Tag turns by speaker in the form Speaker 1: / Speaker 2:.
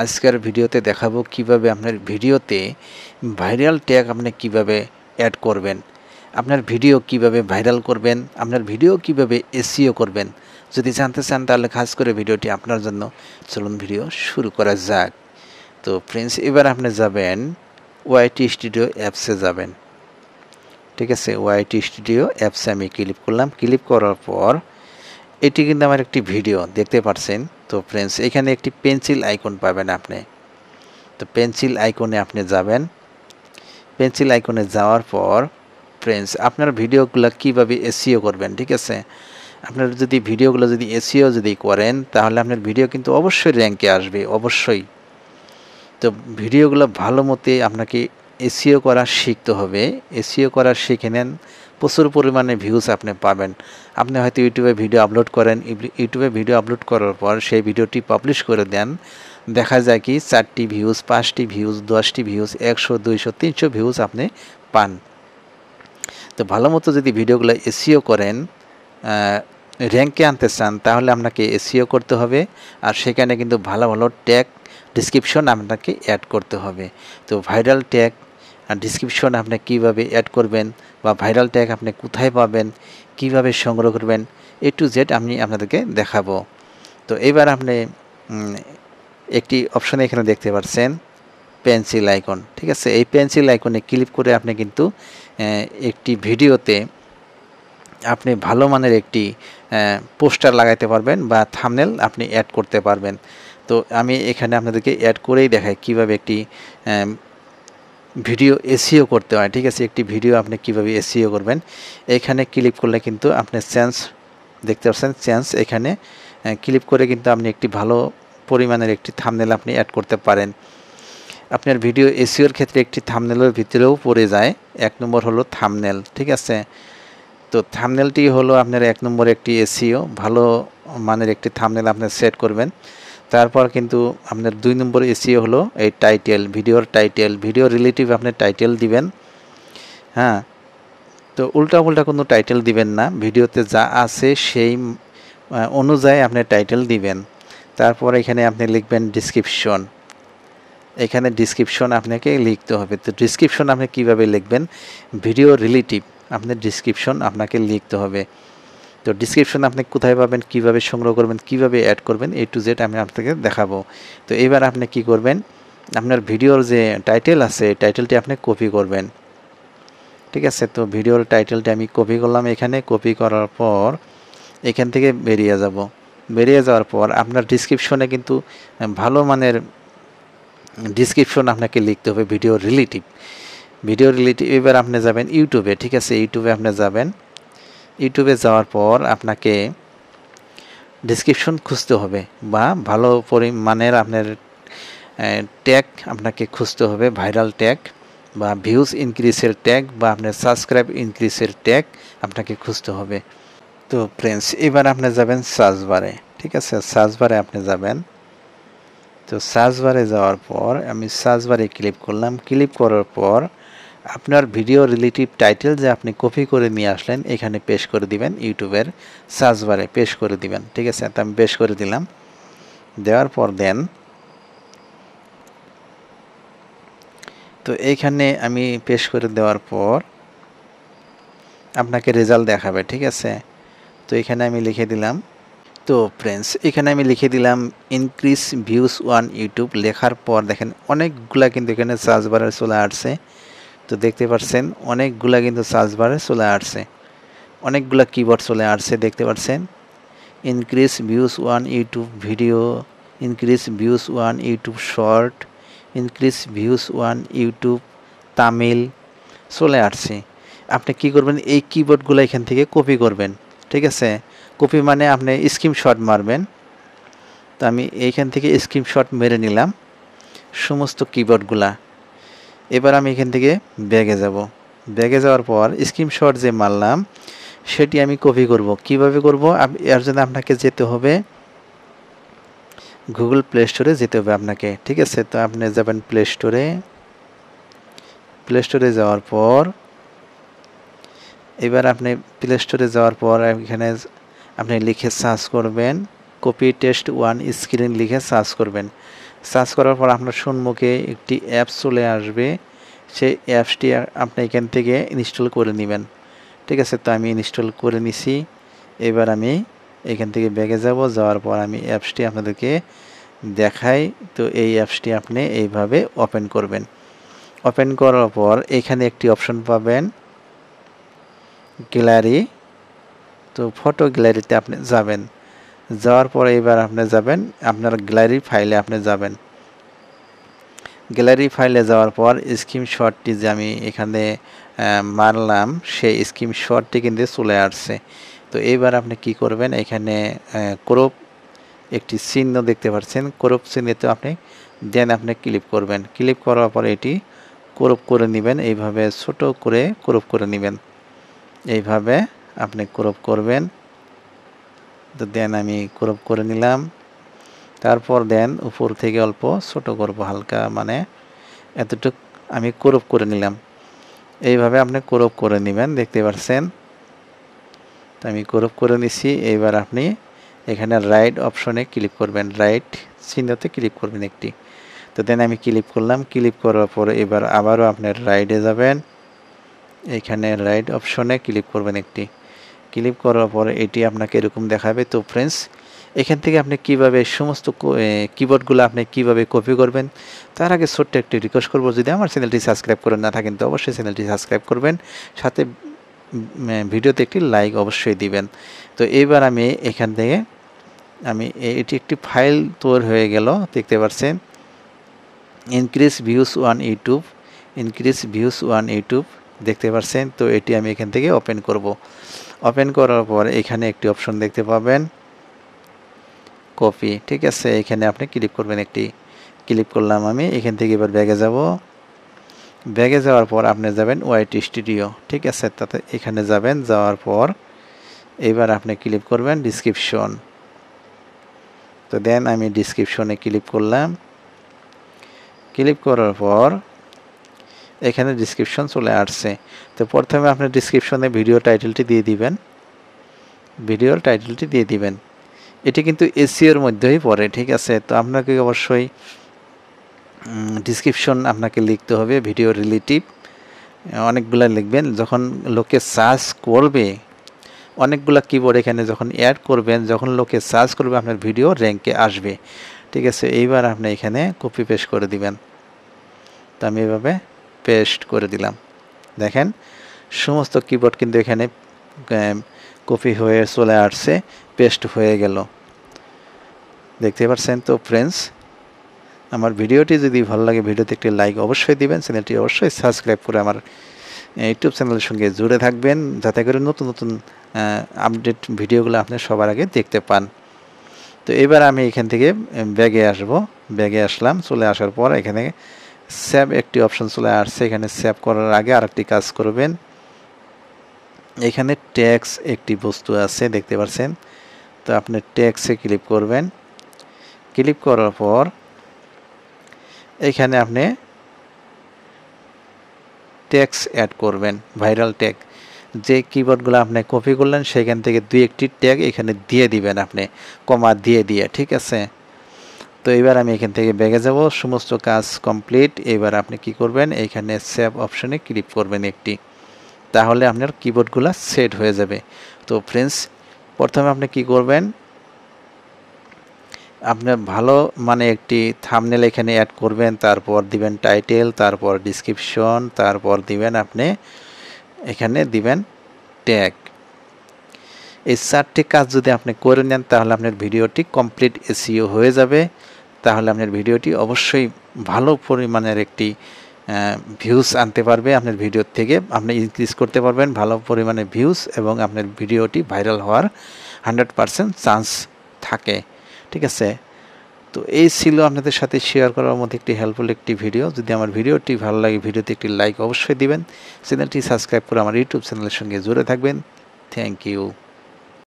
Speaker 1: আজকের ভিডিওতে দেখাবো কিভাবে আপনার ভিডিওতে ভাইরাল ট্যাগ আপনি কিভাবে অ্যাড করবেন, আপনার ভিডিও কিভাবে ভাইরাল করবেন, আপনার ভিডিও কিভাবে এসইও করবেন। যদি জানতে চান তাহলে খাস করে ভিডিওটি আপনার জন্য। চলুন ভিডিও শুরু করা যাক। তো ফ্রেন্ডস, এবার আপনি যাবেন ওয়াইটি স্টুডিও অ্যাপসে যাবেন। ঠিক আছে, ওয়াইটি স্টুডিও অ্যাপসে আমি ক্লিক করলাম। ক্লিক করার পর এটি কিন্তু আমার একটি ভিডিও দেখতে পাচ্ছেন। তো ফ্রেন্ডস, এখানে একটি পেন্সিল আইকন পাবেন আপনি। তো পেন্সিল আইকনে আপনি যাবেন। পেন্সিল আইকনে যাওয়ার পর ফ্রেন্ডস, আপনার ভিডিওগুলো কিভাবে এসইও করবেন। ঠিক আছে, আপনার যদি ভিডিওগুলো যদি এসইও যদি করেন তাহলে আপনার ভিডিও কিন্তু অবশ্যই র্যাঙ্কে আসবে, অবশ্যই। তো ভিডিওগুলো ভালো মতে আপনাকে এসইও করা শিখতে হবে। এসইও করা শিখে নেন, প্রচুর পরিমাণে ভিউজ আপনি পাবেন। আপনি হয়তো ইউটিউবে ভিডিও আপলোড করেন, ইউটিউবে ভিডিও আপলোড করার পর সেই ভিডিওটি পাবলিশ করে দেন, দেখা যায় কি 4টি ভিউজ, 5টি ভিউজ, 10টি ভিউজ, 100, 200, 300 ভিউজ আপনি পান। তো ভালো মতো যদি ভিডিওগুলো এসইও করেন, র্যাঙ্কে আনতে চান, তাহলে আপনাকে এসইও করতে হবে। আর সেখানে কিন্তু ভালো ভালো ট্যাগ ডিসক্রিপশন আপনাকে অ্যাড করতে হবে। তো ভাইরাল ট্যাগ আর ডিসক্রিপশন আপনি কীভাবে অ্যাড করবেন বা ভাইরাল ট্যাগ আপনি কোথায় পাবেন, কিভাবে সংগ্রহ করবেন, A to Z আমি আপনাদেরকে দেখাবো। তো এবার আপনি একটি অপশন এখানে দেখতে পাচ্ছেন, পেন্সিল আইকন। ঠিক আছে, এই পেন্সিল আইকনে ক্লিক করে আপনি কিন্তু একটি ভিডিওতে আপনি ভালো মানের একটি পোস্টার লাগাইতে পারবেন বা থাম্বনেল আপনি অ্যাড করতে পারবেন। তো আমি এখানে আপনাদেরকে অ্যাড করেই দেখাই কিভাবে একটি ভিডিও এসইও করতে হয়। ঠিক আছে, একটি ভিডিও আপনি কিভাবে এসইও করবেন। এখানে ক্লিক করলে কিন্তু আপনি চেঞ্জ দেখতে পাচ্ছেন, চেঞ্জ এখানে ক্লিক করে কিন্তু আপনি একটি ভালো পরিমাণের একটি থাম্বনেল আপনি অ্যাড করতে পারেন। আপনার ভিডিও এসইওর ক্ষেত্রে একটি থাম্বনেলের ভিতরেও পড়ে যায়। 1 নম্বর হলো থাম্বনেল। ঠিক আছে, তো থাম্বনেলটি হলো আপনার 1 নম্বর একটি এসইও, ভালো মানের একটি থাম্বনেল আপনি সেট করবেন। তারপর কিন্তু আপনার 2 নম্বর এসইও হলো এই টাইটেল, ভিডিওর টাইটেল, ভিডিও রিলেটিভ আপনি টাইটেল দিবেন। হ্যাঁ, তো উল্টা কোনো টাইটেল দিবেন না, ভিডিওতে যা আছে সেই অনুযায়ী আপনি টাইটেল দিবেন। তারপর এখানে আপনি লিখবেন ডিসক্রিপশন। এখানে ডিসক্রিপশন আপনাকে লিখতে হবে। তো ডিসক্রিপশন আপনি কিভাবে লিখবেন, ভিডিও রিলেটিভ আপনার ডিসক্রিপশন আপনাকে লিখতে হবে। তো ডিসক্রিপশন আপনি কোথায় পাবেন, কিভাবে সংগ্রহ করবেন, কিভাবে অ্যাড করবেন, A to Z আমি আপনাকে দেখাবো। তো এবার আপনি কি করবেন, আপনার ভিডিওর যে টাইটেল আছে টাইটেলটি আপনি কপি করবেন। ঠিক আছে, তো ভিডিওর টাইটেলটি আমি কপি করলাম। এখানে কপি করার পর এখান থেকে বেরিয়ে যাব। বেরিয়ে যাওয়ার পর আপনার ডিসক্রিপশনে কিন্তু ভালো মানের ডিসক্রিপশন আপনাকে লিখতে হবে, ভিডিও রিলেটিভ। এবার আপনি যাবেন ইউটিউবে। ঠিক আছে, ইউটিউবে আপনি যাবেন। ইউটিউবে যাওয়ার পর আপনাকে ডিসক্রিপশন খুঁজতে হবে বা ভালো পরিমাণের আপনার ট্যাগ আপনাকে খুঁজতে হবে, ভাইরাল ট্যাগ বা ভিউজ ইনক্রিজের ট্যাগ বা আপনার সাবস্ক্রাইব ইনক্রিজের ট্যাগ আপনাকে খুঁজতে হবে। তো ফ্রেন্ডস, এবার আপনি যাবেন সার্চ বারে। ঠিক আছে, সার্চ বারে আপনি যাবেন। তো সার্চ বারে যাওয়ার পর আমি সার্চ বারে ক্লিক করলাম। ক্লিক করার পর আপনার ভিডিও রিলেটিভ টাইটেল যে আপনি কপি করে নিয়ে আসলেন এখানে পেস্ট করে দিবেন, ইউটিউবের সার্চ বারে পেস্ট করে দিবেন। ঠিক আছে, তো আমি পেস্ট করে দিলাম। দেওয়ার পর দেন তো এইখানে আমি পেস্ট করে দেওয়ার পর আপনাকে রেজাল্ট দেখাবে। ঠিক আছে, তো এখানে আমি লিখে দিলাম। তো ফ্রেন্ডস, এখানে আমি লিখে দিলাম ইনক্রিজ ভিউজ অন ইউটিউব। লেখার পর দেখেন অনেকগুলা কিন্তু এখানে সার্চ বারে চলে আসছে। তো দেখতে পাচ্ছেন অনেকগুলা কিন্তু সার্চ বারে চলে আসছে, অনেকগুলা কিওয়ার্ড চলে আসছে দেখতে পাচ্ছেন। Increase views on YouTube video, increase views on YouTube short, increase views on YouTube Tamil চলে আসছে। আপনি কি করবেন, এই কিবোর্ডগুলো এখান থেকে কপি করবেন। ঠিক আছে, কপি মানে আপনি স্ক্রিনশট মারবেন। তো আমি এইখান থেকে স্ক্রিনশট মেরে নিলাম সমস্ত কিবোর্ডগুলা। এবার আমি এখান থেকে ব্যাগে যাব। ব্যাগে যাওয়ার পর স্ক্রিনশট যে মারলাম সেটি আমি কপি করব। কিভাবে করব, এর জন্য আপনাকে যেতে হবে গুগল প্লে স্টোরে যেতে হবে আপনাকে। ঠিক আছে, তো আপনি যাবেন প্লে স্টোরে। প্লে স্টোরে যাওয়ার পর এবার আপনি প্লে স্টোরে যাওয়ার পর এখানে আপনি লিখে সার্চ করবেন কপি টেস্ট 1 স্ক্রিন লিখে সার্চ করবেন। সার্চ করার পর আপনার সম্মুখে একটি অ্যাপস চলে আসবে, সেই অ্যাপসটি আপনি এখান থেকে ইনস্টল করে নেবেন। ঠিক আছে, তো আমি ইনস্টল করে নিছি। এবার আমি এখান থেকে ব্যাগে যাব, যাওয়ার পর আমি অ্যাপসটি আপনাদেরকে দেখাই। তো এই অ্যাপসটি আপনি এইভাবে ওপেন করবেন। ওপেন করার পর এখানে একটি অপশন পাবেন গ্যালারি। তো ফটো গ্যালারিতে আপনি যাবেন, যাওয়ার পরে এবার আপনি যাবেন আপনার গ্যালারি ফাইলে আপনি যাবেন। গ্যালারি ফাইলে যাওয়ার পর স্ক্রিনশটটি যে আমি এখানে মারলাম, সেই স্ক্রিনশটটি কিন্তু চলে আসছে। তো এইবার আপনি কি করবেন, এখানে ক্রপ একটি চিহ্ন দেখতে পাচ্ছেন, ক্রপ চিহ্নতে আপনি আপনি ক্লিক করবেন। ক্লিক করার পর এটি ক্রপ করে নেবেন, এইভাবে ছোট করে ক্রপ করে নেবেন। এইভাবে আপনি ক্রপ করবেন। তো আমি ক্রপ করে নিলাম। তারপর উপর থেকে অল্প ছোট করব, হালকা মানে এতটুকু আমি ক্রপ করে নিলাম। এইভাবে আপনি ক্রপ করে নেবেন, দেখতে পাচ্ছেন। তো আমি ক্রপ করে নিছি। এইবার আপনি এখানে রাইট অপশনে ক্লিক করবেন, রাইট চিহ্নতে ক্লিক করবেন একটি। তো আমি ক্লিক করলাম। ক্লিক করার পরে এবার আবারও আপনার রাইটে যাবেন, এখানে রাইট অপশনে ক্লিক করবেন একটি। ক্লিক করার পরে এটি আপনাকে এরকম দেখাবে। তো ফ্রেন্ডস, এখান থেকে আপনি কিভাবে সমস্ত কিবোর্ডগুলো আপনি কিভাবে কপি করবেন, তার আগে ছোট্ট একটি রিকোয়েস্ট করব, যদি আমার চ্যানেলটি সাবস্ক্রাইব করে না থাকেন তো অবশ্যই চ্যানেলটি সাবস্ক্রাইব করবেন, সাথে ভিডিওতে একটি লাইক অবশ্যই দিবেন। তো এইবার আমি এখান থেকে এটি একটি ফাইল তৈরি হয়ে গেল, দেখতে পাচ্ছেন। Increase views on YouTube, increase views on YouTube, দেখতে পাচ্ছেন। তো এটি আমি এখান থেকে ওপেন করব। ওপেন করার পর এখানে একটি অপশন দেখতে পাবেন কপি। ঠিক আছে, এখানে আপনি ক্লিক করবেন একটি। ক্লিক করলাম আমি। এখান থেকে এবার ব্যাগে যাব। ব্যাগে যাওয়ার পর আপনি যাবেন ওয়াইটি স্টুডিও। ঠিক আছে, তাতে এখানে যাবেন, যাওয়ার পর এবার আপনি ক্লিক করবেন ডিসক্রিপশন। তো আমি ডিসক্রিপশনে ক্লিক করলাম। ক্লিক করার পর এখানে ডিসক্রিপশন চলে আসছে। তো প্রথমে আপনি ডিসক্রিপশনে ভিডিও টাইটেলটি দিয়ে দিবেন, ভিডিওর টাইটেলটি দিয়ে দিবেন। এটি কিন্তু এসইওর মধ্যেই পড়ে। ঠিক আছে, তো আপনাকে অবশ্যই ডিসক্রিপশন আপনাকে লিখতে হবে ভিডিও রিলেটিভ, অনেকগুলা লিখবেন। যখন লোকে সার্চ করবে, অনেকগুলা কিবোর্ড এখানে যখন অ্যাড করবেন, যখন লোকে সার্চ করবে আপনার ভিডিও র্যাঙ্কে আসবে। ঠিক আছে, এইবার আপনি এখানে কপি পেস্ট করে দিবেন। তো আমি এভাবে পেস্ট করে দিলাম। দেখেন সমস্ত কিবোর্ড কিন্তু এখানে কপি হয়ে চলে আসছে, পেস্ট হয়ে গেল, দেখতে পাচ্ছেন। তো ফ্রেন্ডস, আমার ভিডিওটি যদি ভালো লাগে ভিডিওতে একটি লাইক অবশ্যই দিবেন, চ্যানেলটি অবশ্যই সাবস্ক্রাইব করে আমার ইউটিউব চ্যানেলের সঙ্গে জুড়ে থাকবেন, যাতে করে নতুন নতুন আপডেট ভিডিওগুলো আপনি সবার আগে দেখতে পান। তো এবার আমি এখান থেকে ব্যাগে আসব। ব্যাগে আসলাম, চলে আসার পর এখানে সেভ একটি অপশন চলে আসছে। এখানে সেভ করার আগে আরেকটি কাজ করবেন, এখানে ট্যাক্স একটি বস্তু আছে, দেখতে পাচ্ছেন। তো আপনি ট্যাক্সে ক্লিক করবেন। ক্লিক করার পর এখানে আপনি ট্যাক্স অ্যাড করবেন, ভাইরাল ট্যাগ। যে কিবোর্ডগুলো আপনি কপি করলেন সেখান থেকে দুই একটি ট্যাগ এখানে দিয়ে দিবেন, আপনি কমা দিয়ে। ঠিক আছে, তো এবার আমি এখান থেকে ব্যাগে যাব, সমস্ত কাজ কমপ্লিট। এবার আপনি কি করবেন, এখানে সেভ অপশনে ক্লিক করবেন একটি, তাহলে আপনার কিবোর্ডগুলো সেট হয়ে যাবে। তো ফ্রেন্ডস, প্রথমে আপনি কি করবেন, আপনার ভালো মানে একটি থাম্বনেল এখানে অ্যাড করবেন, তারপর দিবেন টাইটেল, তারপর ডিসক্রিপশন, তারপর দিবেন আপনি এখানে দিবেন ট্যাগ। এই চারটি কাজ যদি আপনি করে নেন তাহলে আপনার ভিডিওটি কমপ্লিট এসইও হয়ে যাবে। তাহলে আপনার ভিডিওটি অবশ্যই ভালো পরিমাণের একটি ভিউজ আনতে পারবে। আপনার ভিডিওর থেকে আপনি ইনক্রিজ করতে পারবেন ভালো পরিমাণে ভিউজ, এবং আপনার ভিডিওটি ভাইরাল হওয়ার 100% চান্স থাকে। ঠিক আছে, তো এই ছিল আপনাদের সাথে শেয়ার করার মধ্যে একটি হেল্পফুল একটি ভিডিও। যদি আমার ভিডিওটি ভালো লাগে ভিডিওতে একটি লাইক অবশ্যই দিবেন, চ্যানেলটি সাবস্ক্রাইব করে আমার ইউটিউব চ্যানেলের সঙ্গে জুড়ে থাকবেন। Thank you.